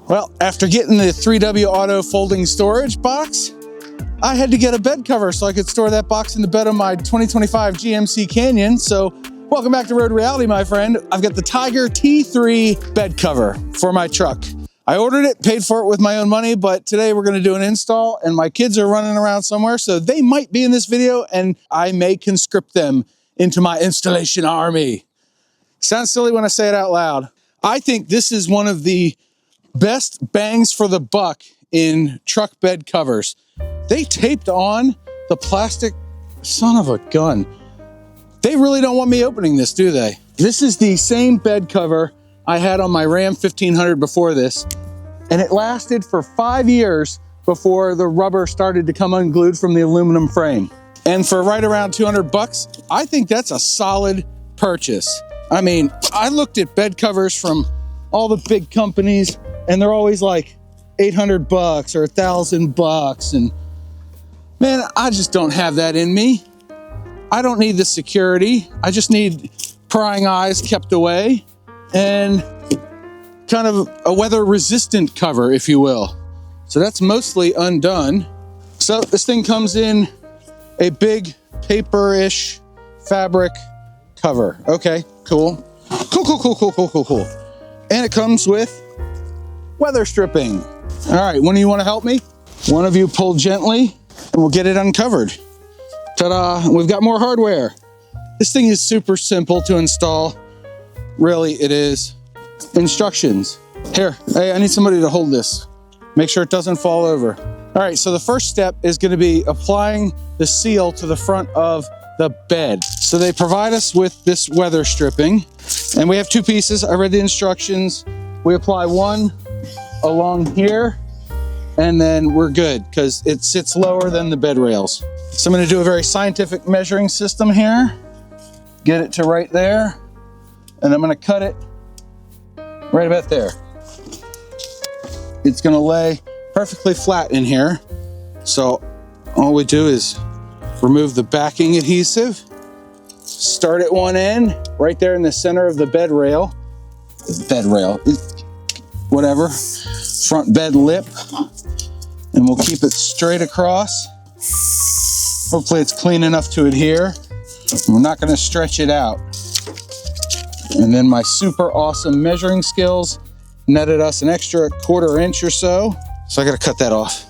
Well, after getting the 3W Auto folding storage box, I had to get a bed cover so I could store that box in the bed of my 2025 GMC Canyon. So welcome back to Road Reality, my friend. I've got the Tyger T3 bed cover for my truck. I ordered it, paid for it with my own money, but today we're gonna do an install and my kids are running around somewhere, so they might be in this video and I may conscript them into my installation army. Sounds silly when I say it out loud. I think this is one of the best bangs for the buck in truck bed covers. They taped on the plastic, son of a gun. They really don't want me opening this, do they? This is the same bed cover I had on my Ram 1500 before this, and it lasted for 5 years before the rubber started to come unglued from the aluminum frame. And for right around 200 bucks, I think that's a solid purchase. I mean, I looked at bed covers from all the big companies and they're always like 800 bucks or 1,000 bucks. And man, I just don't have that in me. I don't need the security. I just need prying eyes kept away and kind of a weather resistant cover, if you will. So that's mostly undone. So this thing comes in a big paper-ish fabric cover. Okay, cool. Cool. And it comes with weather stripping. All right, one of you want to help me? One of you pull gently and we'll get it uncovered. Ta-da, we've got more hardware. This thing is super simple to install. Really, it is. Instructions. Here, hey, I need somebody to hold this. Make sure it doesn't fall over. All right, so the first step is going to be applying the seal to the front of the bed. So they provide us with this weather stripping, and we have two pieces. I read the instructions. We apply one along here, and then we're good because it sits lower than the bed rails. So I'm going to do a very scientific measuring system here. Get it to right there, and I'm going to cut it right about there. It's going to lay perfectly flat in here. So all we do is remove the backing adhesive, start at one end, right there in the center of the bed rail, whatever, front bed lip, and we'll keep it straight across. Hopefully it's clean enough to adhere. We're not going to stretch it out. And then my super awesome measuring skills netted us an extra 1/4 inch or so. So I got to cut that off.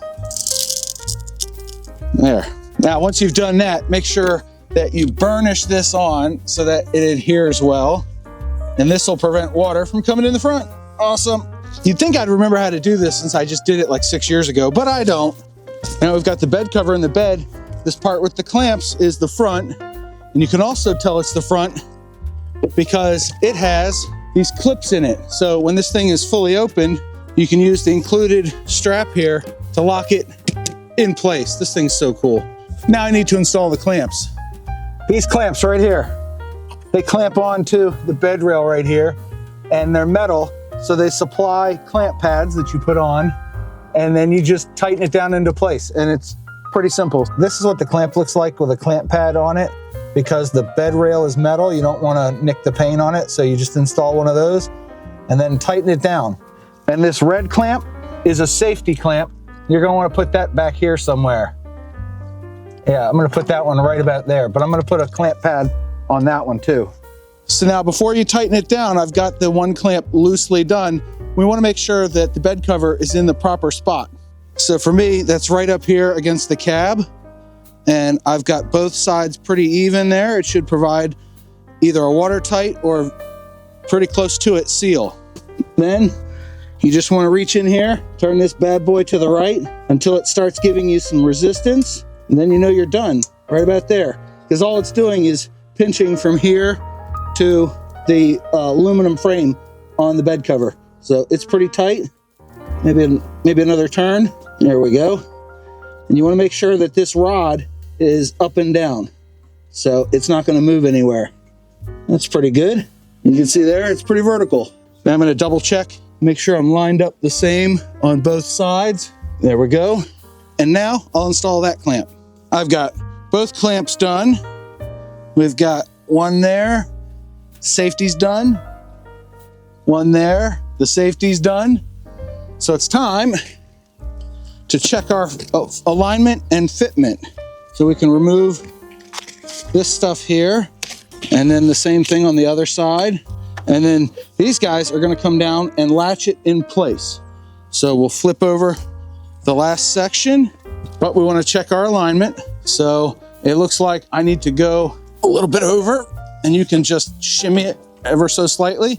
There. Now, once you've done that, make sure that you burnish this on so that it adheres well. And this will prevent water from coming in the front. Awesome. You'd think I'd remember how to do this since I just did it like 6 years ago, but I don't. Now we've got the bed cover in the bed. This part with the clamps is the front. And you can also tell it's the front because it has these clips in it. So when this thing is fully open, you can use the included strap here to lock it in place. This thing's so cool. Now I need to install the clamps. These clamps right here, they clamp onto the bed rail right here, and they're metal, so they supply clamp pads that you put on, and then you just tighten it down into place, and it's pretty simple. This is what the clamp looks like with a clamp pad on it. Because the bed rail is metal, you don't want to nick the paint on it, so you just install one of those and then tighten it down. And this red clamp is a safety clamp. You're going to want to put that back here somewhere. Yeah, I'm going to put that one right about there, but I'm going to put a clamp pad on that one too. So now before you tighten it down, I've got the one clamp loosely done. We want to make sure that the bed cover is in the proper spot. So for me, that's right up here against the cab. And I've got both sides pretty even there. It should provide either a watertight or pretty close to it seal. Then you just want to reach in here, turn this bad boy to the right until it starts giving you some resistance. And then you know you're done right about there. Because all it's doing is pinching from here to the aluminum frame on the bed cover. So it's pretty tight. Maybe another turn. There we go. And you want to make sure that this rod is up and down, so it's not going to move anywhere. That's pretty good. You can see there, it's pretty vertical. Now I'm going to double check, make sure I'm lined up the same on both sides. There we go. And now I'll install that clamp. I've got both clamps done. We've got one there, safety's done. One there, the safety's done. So it's time to check our alignment and fitment. So we can remove this stuff here, and then the same thing on the other side. And then these guys are gonna come down and latch it in place. So we'll flip over the last section, but we wanna check our alignment. So it looks like I need to go a little bit over, and you can just shimmy it ever so slightly.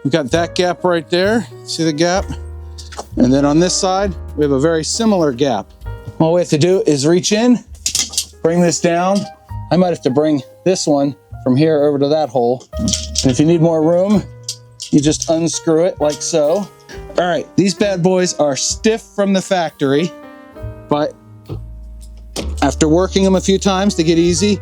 We've got that gap right there. See the gap? And then on this side, we have a very similar gap. All we have to do is reach in, bring this down. I might have to bring this one from here over to that hole. And if you need more room, you just unscrew it like so. All right, these bad boys are stiff from the factory, but after working them a few times to get easy,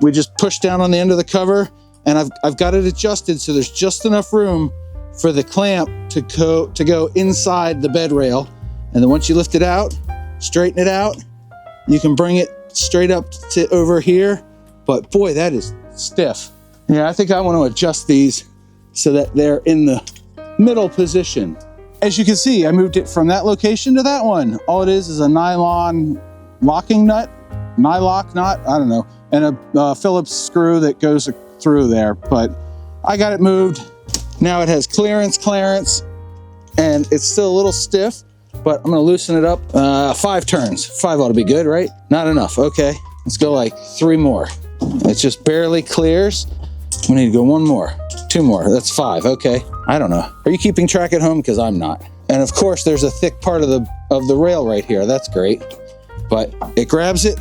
we just push down on the end of the cover, and I've got it adjusted so there's just enough room for the clamp to go inside the bed rail. And then once you lift it out, straighten it out, you can bring it straight up to over here. But boy, that is stiff. Yeah, I think I want to adjust these so that they're in the middle position. As you can see, I moved it from that location to that one. All it is a nylon locking nut, nylock nut, I don't know, and a Phillips screw that goes through there. But I got it moved. Now it has clearance, and it's still a little stiff, but I'm gonna loosen it up. 5 turns. 5 ought to be good, right? Not enough, okay. Let's go like 3 more. It just barely clears. We need to go 1 more, 2 more, that's 5, okay. I don't know. Are you keeping track at home? Because I'm not. And of course there's a thick part of the rail right here, that's great. But it grabs it.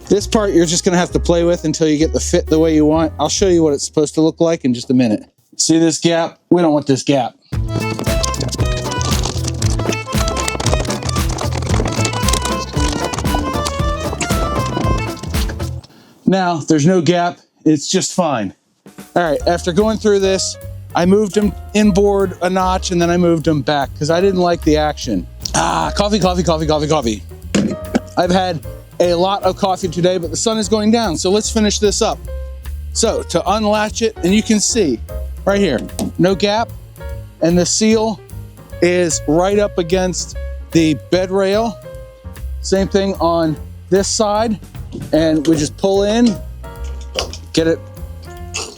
This part you're just gonna have to play with until you get the fit the way you want. I'll show you what it's supposed to look like in just a minute. See this gap? We don't want this gap. Now, there's no gap, it's just fine. All right, after going through this, I moved them inboard a notch and then I moved them back because I didn't like the action. Coffee. I've had a lot of coffee today, but the sun is going down, so let's finish this up. So to unlatch it, and you can see right here, no gap, and the seal is right up against the bed rail. Same thing on this side, and we just pull in, get it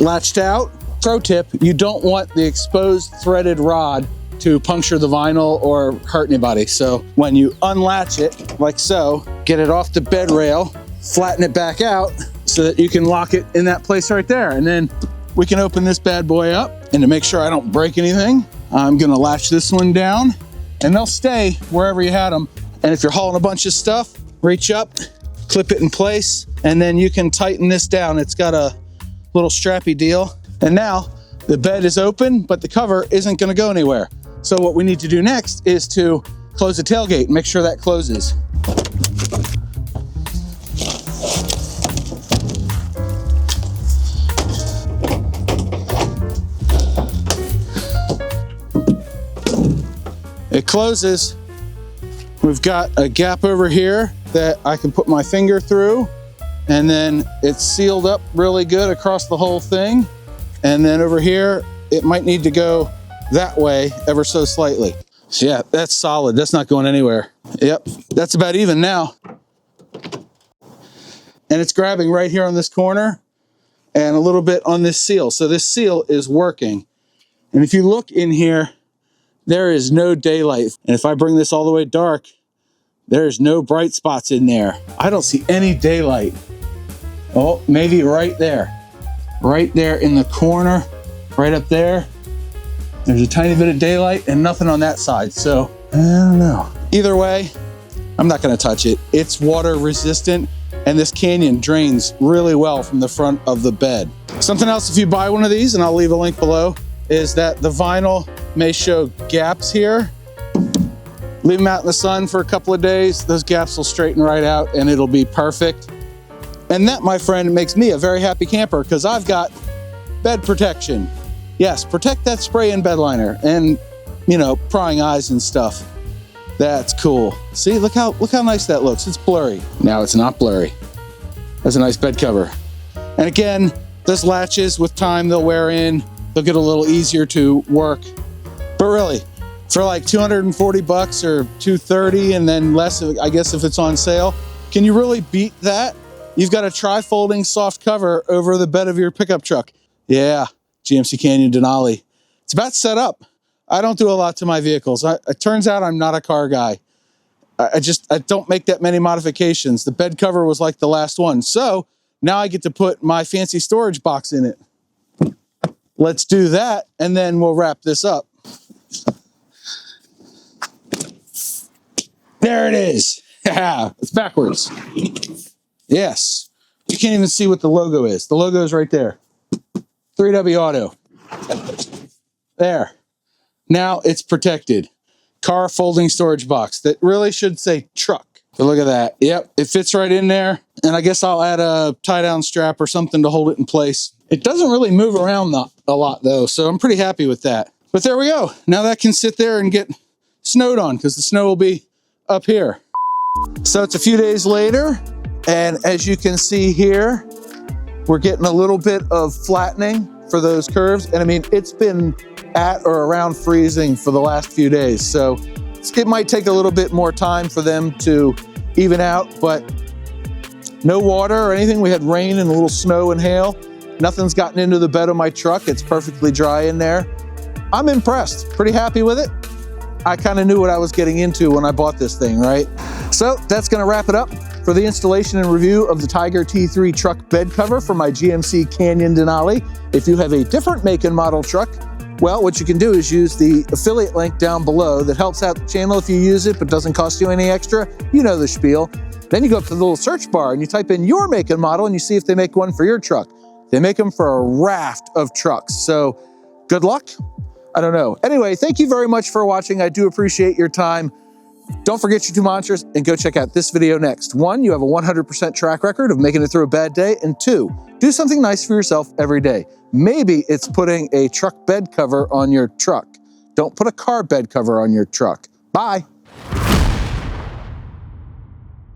latched out. Pro tip, you don't want the exposed threaded rod to puncture the vinyl or hurt anybody. So when you unlatch it, like so, get it off the bed rail, flatten it back out so that you can lock it in that place right there. And then we can open this bad boy up, and to make sure I don't break anything, I'm gonna latch this one down, and they'll stay wherever you had them. And if you're hauling a bunch of stuff, reach up, clip it in place, and then you can tighten this down. It's got a little strappy deal. And now the bed is open, but the cover isn't gonna go anywhere. So what we need to do next is to close the tailgate and make sure that closes. It closes. We've got a gap over here that I can put my finger through, and then it's sealed up really good across the whole thing. And then over here, it might need to go that way ever so slightly. So yeah, that's solid. That's not going anywhere. Yep, that's about even now. And it's grabbing right here on this corner and a little bit on this seal. So this seal is working. And if you look in here, there is no daylight. And if I bring this all the way dark, there's no bright spots in there. I don't see any daylight. Oh, maybe right there. Right there in the corner, right up there. There's a tiny bit of daylight and nothing on that side. So, I don't know. Either way, I'm not gonna touch it. It's water resistant, and this Canyon drains really well from the front of the bed. Something else, if you buy one of these, and I'll leave a link below, is that the vinyl may show gaps here. Leave them out in the sun for a couple of days. Those gaps will straighten right out and it'll be perfect. And that, my friend, makes me a very happy camper because I've got bed protection. Yes, protect that spray-in bed liner and, you know, prying eyes and stuff. That's cool. See, look how nice that looks. It's blurry. Now it's not blurry. That's a nice bed cover. And again, those latches with time, they'll wear in. They'll get a little easier to work. But really, for like 240 bucks or 230 and then less, I guess, if it's on sale. Can you really beat that? You've got a tri-folding soft cover over the bed of your pickup truck. Yeah, GMC Canyon Denali. It's about set up. I don't do a lot to my vehicles. It turns out I'm not a car guy. I don't make that many modifications. The bed cover was like the last one. So now I get to put my fancy storage box in it. Let's do that, and then we'll wrap this up. There it is. It's backwards. Yes. You can't even see what the logo is. The logo is right there. 3W Auto. There. Now it's protected. Car folding storage box. That really should say truck. But look at that. Yep, it fits right in there. And I guess I'll add a tie-down strap or something to hold it in place. It doesn't really move around a lot though, so I'm pretty happy with that. But there we go. Now that can sit there and get snowed on because the snow will be up here. So it's a few days later, and as you can see here, we're getting a little bit of flattening for those curves. And I mean, it's been at or around freezing for the last few days. So it might take a little bit more time for them to even out, but no water or anything. We had rain and a little snow and hail. Nothing's gotten into the bed of my truck. It's perfectly dry in there. I'm impressed, pretty happy with it. I kind of knew what I was getting into when I bought this thing, right? So that's gonna wrap it up for the installation and review of the Tyger T3 truck bed cover for my GMC Canyon Denali. If you have a different make and model truck, well, what you can do is use the affiliate link down below that helps out the channel if you use it, but doesn't cost you any extra. You know the spiel. Then you go up to the little search bar and you type in your make and model and you see if they make one for your truck. They make them for a raft of trucks. So good luck. I don't know. Anyway, thank you very much for watching. I do appreciate your time. Don't forget your two mantras and go check out this video next. 1, you have a 100% track record of making it through a bad day. And 2, do something nice for yourself every day. Maybe it's putting a truck bed cover on your truck. Don't put a car bed cover on your truck. Bye.